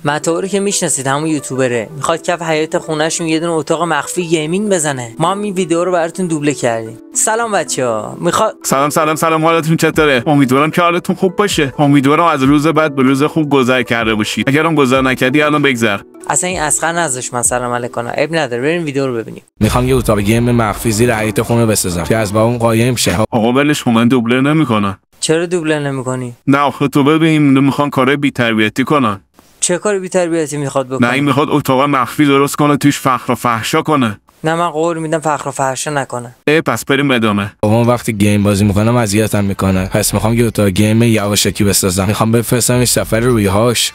متاو رو که میشناسید، همون یوتیوبره، میخواد کف حیاط خونه‌شون یه دونه اتاق مخفی گیمینگ بزنه. ما هم این ویدیو رو براتون دوبله کردیم. سلام بچه‌ها. سلام حالتون چطوره؟ امیدوارم که حالتون خوب باشه. امیدوارم از روز بعد به روز خوب گذر کرده باشید. اگرم گذر نکردی الان بگذر. اصلا این اسخر نذاش من سلام علیک کنم. اب نداره، بریم ویدیو رو ببینیم. میخوام یه اتاق گیم مخفی زیر حیاط خونه بسازم که از بابام قایم شه. آقا ولش کن، من دوبله نمیکنم. چرا دوبله نمی‌کنی؟ نه آخه تو ببین میخوان کار بی‌تربیتی کنن. چه کار بی‌تربیتی میخواد بکنه؟ نه این میخواد اتاق مخفی درست کنه، توش فخر و فحشا کنه. نه من قول میدم فخر و فحشا نکنه. پس بریم ادامه. بابام وقتی گیم بازی میکنم اذیتم میکنه، پس میخوام یه اتاق گیم یواشکی بسازم. میخوام بفرستمش سفر رویهاش.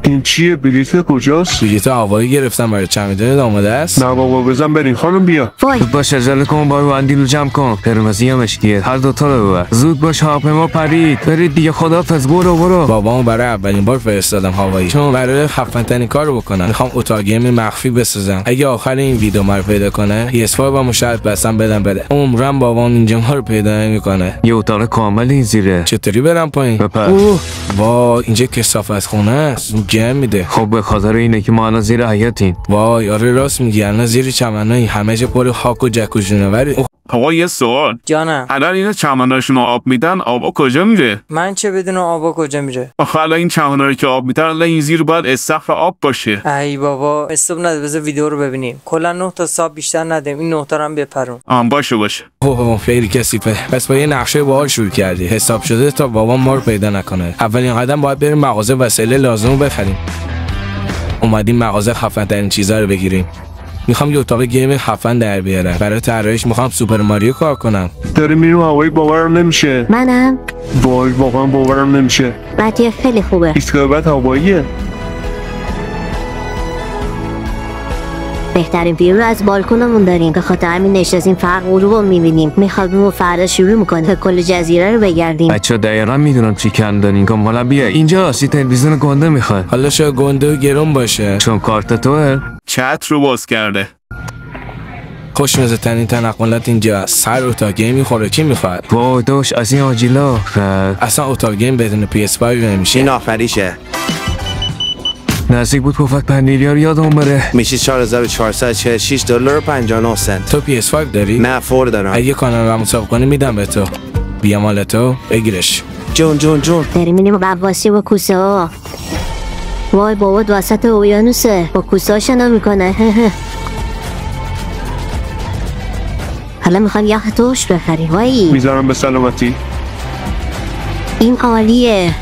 این چیه؟ بلیط کجاست؟ بلیط هوایی گرفتم برای چمدان آماده است. نه بابا بزن بریم. خانم بیا. زود باش، عجله کن، بارو اندیلو جمع کن. قرمزی هم اشکیه، هر دوتا رو ببر. زود باش، هواپیما پرید. برید دیگه، خداحافظ. برو. بابامو برای اولین بار فرستادم هوایی چون برای خفن ترین کارو بکنم. میخوام اتاق گیم مخفی بسازم. اگه آخر این ویدیو ما رو پیدا کنه PS4 با مشاهد بسام بدم بده. عمرم بابام اینجا ما رو پیدا نمیکنه. یه اتاق کامل این زیره. چطوری برم پایین؟ بپر. وای اینجا کثافت خونه است. گم میده. خب به خاطر اینه که ما الان زیر حیاطیم. وای آره راست میگی، الان زیر چمنای همه جا پر خاک و جکوزونه. ولی آقا یه سوال. جانم. الان اینا چمناشون آب میدن، آبا کجا میره؟ من چه بدونم آبا کجا میره؟ آخه الان این چمنا رو که آب میدن، الان این زیر باید استخر آب باشه. ای بابا استوب نده، بذار ویدیو رو ببینیم. کلا 9 تا ساب بیشتر ندیم، این 9 تا رو هم بپرون. باشه. اوه خیلی کثیفه. پس با یه نقشه باحال شروع کردی. حساب شده تا بابام ما رو پیدا نکنه. اولین قدم باید بریم مغازه وسایل لازم رو بخریم. اومدیم مغازه خفن ترین چیزا رو بگیریم. میخوام یه اتاق گیم خفن در بیارم. برای طراحیش میخوام سوپر ماریو کار کنم. داریم میریم هوایی، باورم نمیشه. منم. وای واقعا باورم نمیشه. بعدیه خیلی خوبه. ایستگاه بعد هواییه. بهترین ویو رو از بالکنمون داریم، به خاطر همین نشستیم فقط غروب رو میبینیم. میخوابیم و فردا شروع میکنه کل جزیره رو بگردیم. بچه دقیقا میدونم چی کم دارین. مالا بیا اینجا، سی تلویزیون گنده میخواد. حالا شاید گنده و گرون باشه چون کارت توه. چت رو باز کرده. خوشمزه ترین تنقلات اینجا. سر اتاق گیم میخوره، چی میخواد؟ وای داش از این آجیلا اصلا اتاق گیم بدون PS5 نمیشه. این آخریشه. نزدیک بود پفک پنیریا رو یادم بره. میشه $4446.59. تو PS5 داری؟ نه 4 دارم. اگه کانال رو مسابقه کنی میدم به تو. بیا مال تو بگیرش. جون داریم میریم غواصی با کوسه ها. وای بابا وسط اقیانوسه، با کوسه ها شنا میکنه. حالا میخوایم یخ توش بخریم. وای میذارم به سلامتی. این عالیه.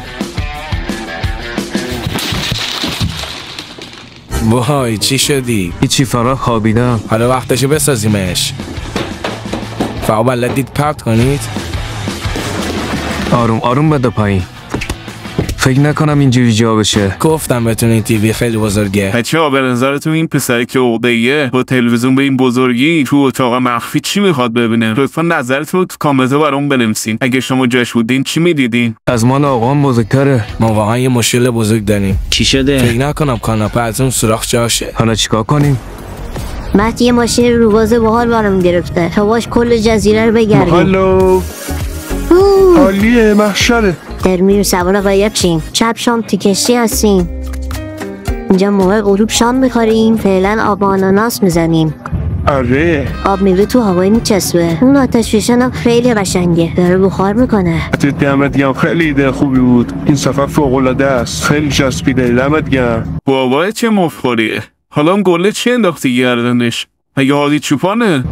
وای چی شدی؟ هیچی، فرا خوابیدم. حالا وقتشه بسازیمش. فقط بلدید پرت کنید. آروم بده پایین. فکر نکنم اینجوری جا بشه. گفتم بهتون این تیوی خیلی بزرگه. بچه‌ها به نظرتون این پسری که عقده‌ایه با تلویزیون به این بزرگی تو اتاق مخفی چی میخواد ببینه؟ لطفا نظرتون رو تو کامنت برام بنویسین. اگه شما جاش بودین چی میدیدین؟ از مال آقام بزرگتره. ما واقعا یه مشکل بزرگ داریم. چی شده؟ فکر نکنم کاناپه از اون سوراخ جاشه. حالا چیکار کنیم؟ بعد یه ماشین روباز باحال برام گرفته، هواش کل جزیره رو بگردیم. هالو. عالیه، محشره. داریم میریم سوار قایق شیم. شب شام تو کشتی هستیم. اینجا موقع غروب شام میخوریم. فعلا آب آناناس میزنیم. آره. آب میوه تو هوایی میچسبه. اون آتش فشان هم خیلی قشنگه، داره بخار میکنه. دمت گرم، خیلی ایده خوبی بود. این سفر فوق‌العاده است. خیلی چسبیده. دمت گرم. بابا چه مفخوریه. حالا هم گله چی انداختی گردنش؟ مگه حالی چوپانه؟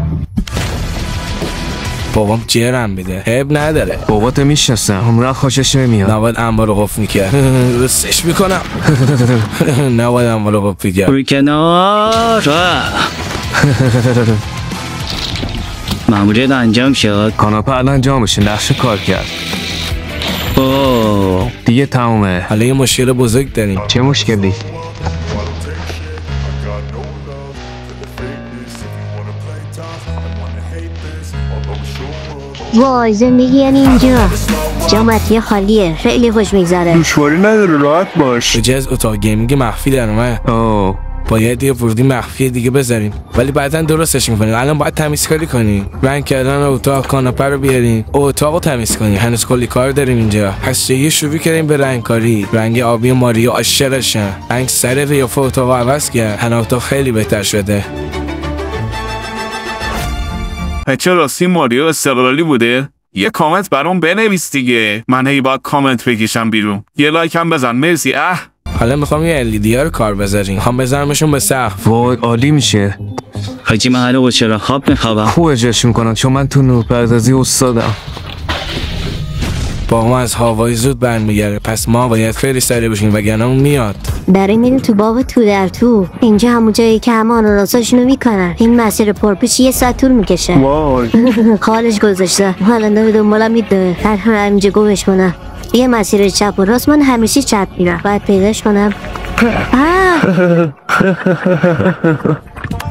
بابام جرم میده. عیب نداره. بابات میشناسم، عمرا خوشش نمیاد. نباید انبار رو قفل میکرد. رسش میکنم. نباید انبار رو قفل میکرد. روی کنار. ماموریت انجام شد. کاناپه الان انجام میشه. نقشه کار کرد. اوه دیگه تمومه. حالا یه مشکل بزرگ داریم. چه مشکلی؟ وای زندگی یعنی اینجا. جامعیتی خالیه، خیلی خوش میگذره. دشواری نداره، راحت باش. به جز اتاق گیمینگ مخفی در اومد. اوه باید یه ورودی مخفی دیگه بذاریم ولی بعداً درستش میکنیم. الان باید تمیزکاری کنیم، رنگ کردن اتاق، کاناپه رو بیاریم، اتاقو تمیز کنیم. هنوز کلی کار داریم اینجا. پس یه شروع کردیم به رنگ کاری. رنگ آبی ماریو عاشقشم. رنگ سر قیافه اتاقو عوض کرد. الان اتاق خیلی بهتر شده. بچه راستی ماریو استقلالی بوده؟ یه کامنت برام بنویس دیگه. من هی باید کامنت بکشم بیرون. یه لایک هم بزن. مرسی. حالا میخوام یه LED ها رو کار بذاریم. میخوام بذارمشون به سقف. وای عالی میشه. حاجی من هر وقت چرا خواب میخوابم. خوب اجراش میکنم چون من تو نورپردازی استادم. با ما از هوایی زود برمیگره، پس ما باید خیلی سریع بشیم وگرنه اون میاد. برای میریم تو باغ تو در تو. اینجا همون جایی که همه آناناساشونو میکنن. این مسیر پرپیچ 1 ساعت طول میکشه. وای خالش گذاشته. حالا داره دنبالم میده. هر همینجا گمش کنم. یه مسیر چپ و راست، من همیشه چپ میرم. باید پیداش کنم.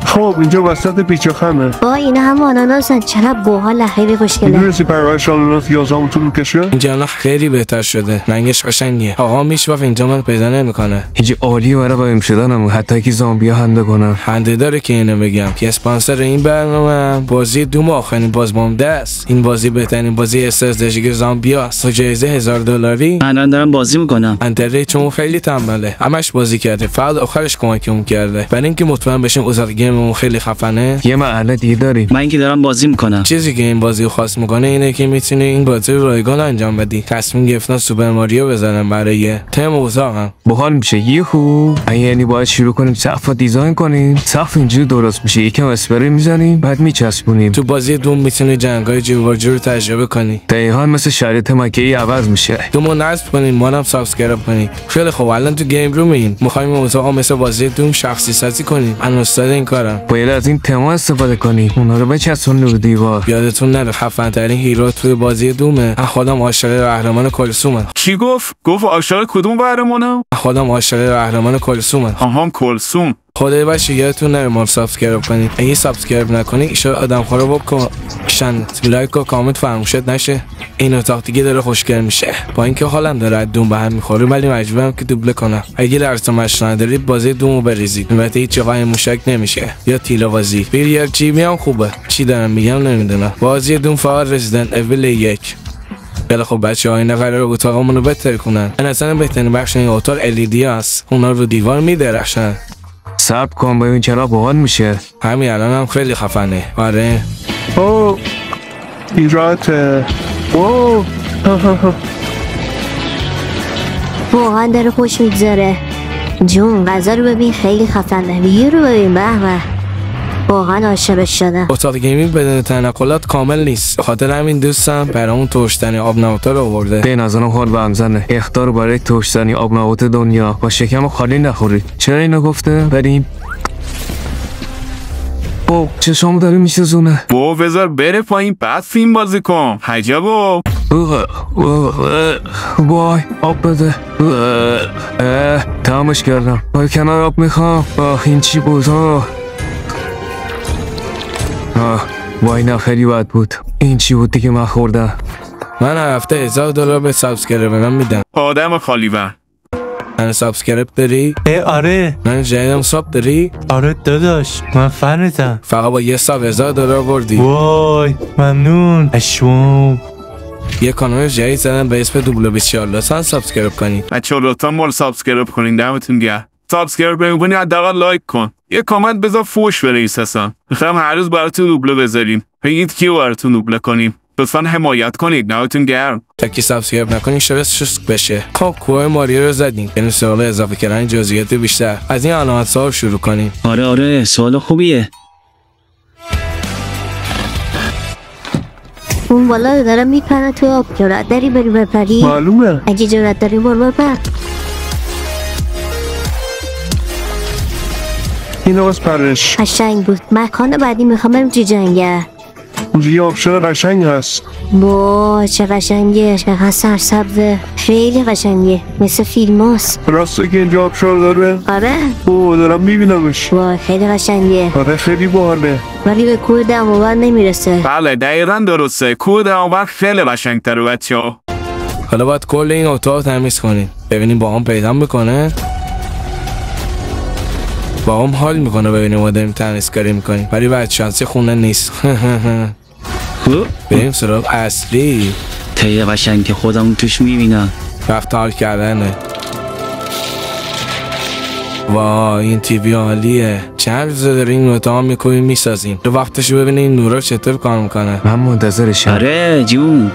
خب اینجا وسط پیچ و خمه. با اینا هم آناناسن. چرا باحال، خیلی خوشگله. میدونستی پرورش آناناس 11 طول میکشه؟ اینجا الان خیلی بهتر شده. رنگش قشنگه. آقا میشوف اینجا من پیدا نمیکنه. هیچ عالی برای قایم شدنم، حتی که زامبیا هنده کنن. خنده داره که اینو بگم که اسپانسر این برنامه بازی دوم آخرین بازمانده است. این بازی بهترین بازی استراتژیک زامبیاست. با جایزه $1000. من دارم بازی میکنم. انتری چون خیلی تنبله، همش بازی کرده، فقط آخرش کمکمون کرده. برای اینکه مطمئن بشیم اوضاع گیممون خیلی خفنه. یه محله دیگه داریم. من که دارم بازی میکنم. چیزی که این بازی خاص میکنه اینه که میتونی این بازی رو رایگان انجام بدی. تصمیم گرفتن سوپر ماریو بزنن برای تم اتاقم. باحال میشه. یهو یعنی باید شروع کنیم سقف دیزاین کنیم. سقف اینجوری درست میشه، یکم اسپری میزنیم بعد میچسبونیم. تو بازی دوم میتونی جنگای جیوارجو رو تجربه کنی. دقیقاً مثل شرایط مکه‌ای عوض میشه. دومو نصب کنین، ما هم سابسکرایب کنین. خیلی خوب. الان تو گیم روم این میخوایم اتاقو مثل بازی دوم شخصی سازی کنیم. من استاد این کارم. باید از این تما استفاده کنیم، اونا رو بچسبون رو دیوار. یادتون نره خفن ترین هیرو توی بازی دومه. من خودم عاشق قهرمان کلثومم. چی گفت عاشق کدوم قهرمانم؟ خودم عاشق قهرمان کلثومم. کلثوم. خدای باشه یادتون نره ما رو سابسکرایب کنید. اگه سابسکرایب نکنید ایشالا آدم خورا بکن لایک و کامنت فراموشت نشه. این اتاق دیگه داره خوشگل میشه. با اینکه حالم داره از دوم به هم میخوره ولی مجبورم که دوبله کنم. اگه لرزش ندارید بازی دومو بریزید. البته هیچ جای موشک نمیشه یا تیله‌بازی. بیر چی میام خوبه. چی دارم میگم نمیدونم. بازی دوم فقط رزیدنت اول 1. خیلی خب بچه‌ها اینا قراره اتاقمون رو بهتر کنن. اصلا بهترین بخش این اتاق LED است. اونا رو دیوار میدرخشن. صبر کن ببین چرا باحال میشه. همین الان هم خیلی خفنه. آره. اوه این راحته. اوه واقعا داره خوش میگذاره. جون غذا رو ببین خیلی خفنه. ویو رو ببین به به. واقعا عاشقش شدم. اتاق گیمینگ بدون تنقلات کامل نیست. به خاطر همین دوستم برامون ترش‌تنی آب نباتا رو آورده. به نظرم حال به هم زنه. اخطار برای ترش‌تنی آب نبات دنیا. با شکم خالی نخورید. چرا اینو گفته؟ بریم. چشام داره میسوزونه. بذار بره پایین بعد فیلم بازی کن. عجبا. وای آب بده. تمامش کردم. کنار آب میخوام. این چی بود؟ وای نه خیلی بد بود. این چی بود دیگه من خوردم. من هر هفته $1000 به سابسکرایب من میدم. آدم خالی بر. من سابسکرایب داری؟ آره. من جدیدم ساب داری؟ آره داداش من فنتم. فقط با یه ساب $1000 بردی. وای ممنون. اشوم. یه کانال جدید زدم به اسم دوبله24. لطفا سابسکرایب کنید. بچه‌ها لطفا ما رو سابسکرایب کنین. دمتون گرم. سابسکرایب نمی‌کنی حداقل لایک کن. یه کامنت بذار فوش بریز اصلا. می‌خوام هر روز براتون دوبله بذاریم. بگید کیو براتون دوبله کنیم. لطفا حمایت کنید. دمتون گرم. تا که سابسکرایب نکنین شاید سوسک بشه. خب کوه ماریو رو زدیم. یعنی سوال اضافه کردن جزئیات بیشتر. از این علامت سوال شروع کنیم. آره سوال خوبیه. اون بالا رو دارم میپرن تو آب. جرأت داری بری بپری؟ معلومه. اگه جرأت داری برو بپر. اینو از پرش. قشنگ بود. مکان بعدی میخوام بریم تو جنگل. اونجا یه آبشار قشنگ هست. با چه قشنگه. چقدر سرسبزه. خیلی قشنگه. مثل فیلم هست. راسته که اینجا آبشار داره؟ آره. دارم میبینمش. وای خیلی قشنگه. آره خیلی باحاله. ولی به کوه دماوند نمیرسه. بله دقیقاً درسته. کوه دماوند خیلی قشنگ‌تره بچه‌ها. حالا باید کل این اتاق تمیز کنیم. ببینیم با هم پیدا میکنه. بابام حال میکنه ببینه ما داریم تنیسکاری میکنیم ولی بعد شانسی خونه نیست. بریم سراغ اصلی. تیه قشنگ که خودمون توش میبینم. رفت حال کردنه. وای این تیوی عالیه. چند روزه داره این اتاق میکنیم میسازیم. تو وقتشو ببینه این نورا چطور کار میکنه. من منتظرشم. آره جون.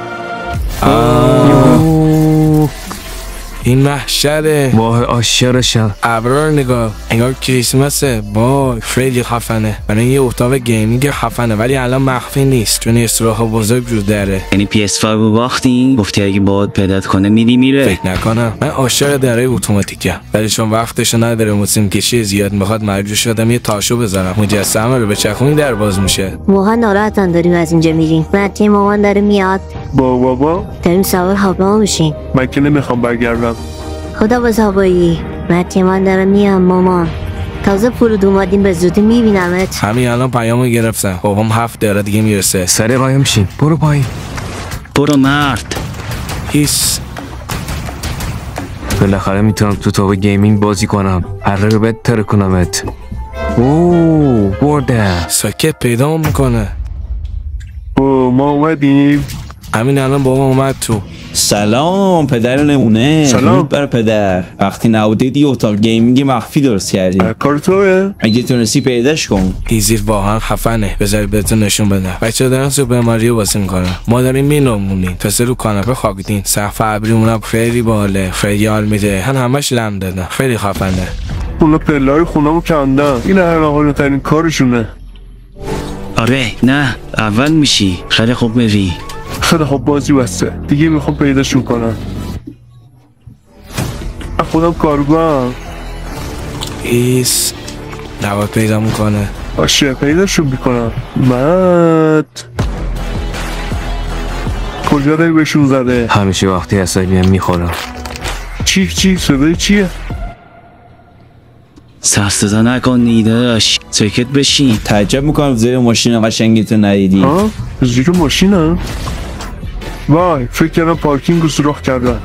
این محشره. واه عاشقشم. ابرار نگاه انگار کریسمسه. وای خیلی خفنه. برای یه اتاق گیمینگ خفنه ولی الان مخفی نیست چون استراحه بزرگ رو داره. یعنی PS5 رو باختیم گفتی اگه باهات پیدات کنه میره. فکر نکنم. من عاشق دره اتوماتیکم ولی چون وقتشو نداره موسیم کشی زیاد میخواد مجبور شدم یه تاشو بذارم. مجسمه رو بچرخونی در باز میشه. واقعا ناراحتن داریم از اینجا میریم. متی مامان داره میاد. بابا داریم سوار هواپیما میشیم. من که نمیخوام برگردم. خدا باز هوایی. متی من داره میام مامان. تازه فرود اومدیم به زودی میبینمت. همین الان پیامو گرفتم. بابام 7 دقیقه دیگه میرسه. سری قایم شین. برو پایین. برو مرد. هیس. بالاخره میتونم تو تاپ گیمینگ بازی کنم. هره رو بهتر کنمت. اوه بردم. ساکت پیدا میکنه. ما اومدیم. همین الان بابام اومد تو. سلام پدر نمونه. سلام. درود بر پدر. وقتی نبودید یه اتاق گیمینگ مخفی درست کردیم. کار توه؟ اگه تونستی پیداش کن. ایزی واقعا خفنه. بذاری بهتون نشون بدم. بچه‌ها دارن سوپر ماریو بازی میکنن. ما داریم مینامونیم. پس رو کاناپه خوابیدین. سقف ابریمونم خیلی باله. خیلی حال میده. همش لم دادن. خیلی خفنه. اونا پله‌های خونمو کندن. این هر ترین کارشونه. آره نه اول میشی. خیلی خوب میری. خیلی خوب بازی بسته. دیگه میخوام پیداشون کنم. خودم کارگوام. ایس نباید پیدا میکنه. باشه پیداشون میکنم. کجا داری بهشون زده؟ همیشه وقتی عصبی میام میخورم. چی صدای چیه؟ سر صدا نکن نیداش. ساکت بشین. تعجب میکنم زیر ماشین قشنگیتو ندیدی. ها؟ زیر ماشینم؟ وای فکر کردم پارکینگ رو سوراخ کردن.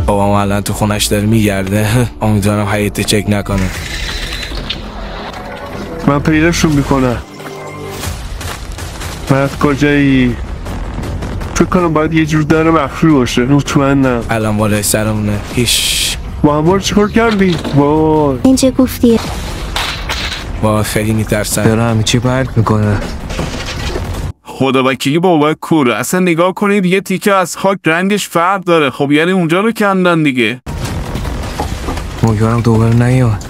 بابام الان تو خونش داره میگرده. امیدوارم حیاط چک نکنه. من پیداشون میکنم. مرد کجایی؟ فکر کنم باید یه جور در مخفی باشه. مطمئنم. الان بالای سرمونه. هیش. با هموار چیکار کردی؟ وای این چه گفتی؟ با خیلی میترسن. داره همه چی پرد میکنه. خدا وکیلی بابا کوره. اصلا نگاه کنید یه تیکه از خاک رنگش فرق داره. خب یعنی اونجا رو کندن دیگه. امیدوارم دوباره نیاد.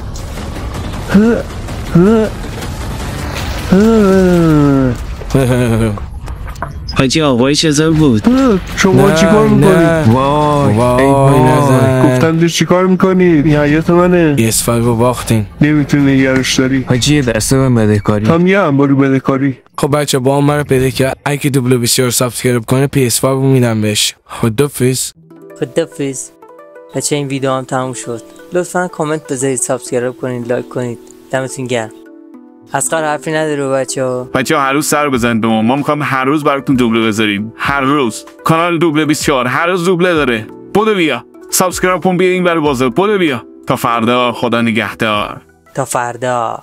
حاجی آقای چطور بود؟ شما چیکار میکنید؟ وای گفتم دیر چیکار میکنید؟ این حیات منه. PS5 رو باختین. نمیتونی نگرش داری. حاجی دسته به بدهکاری. هم یه انباری بدهکاری. خب بچه با من رو پیدا کرد. اگه دوبله بسیار سابسکرایب کنه PS5 رو میدم بهش. خدافظ. بچه این ویدیو هم تموم شد. لطفا کامنت بذارید، سابسکرایب کنید، لایک کنید. دمتون گرم. اسقر حرفی نداره بچه‌ها. هر روز سر بزنید به ما میخوام هر روز براتون دوبله بذاریم. هر روز کانال دوبله 24 هر روز دوبله داره. بدو بیا سابسکرایب کن بیا این برای بازار. بدو بیا تا فردا. خدا نگهدار. تا فردا.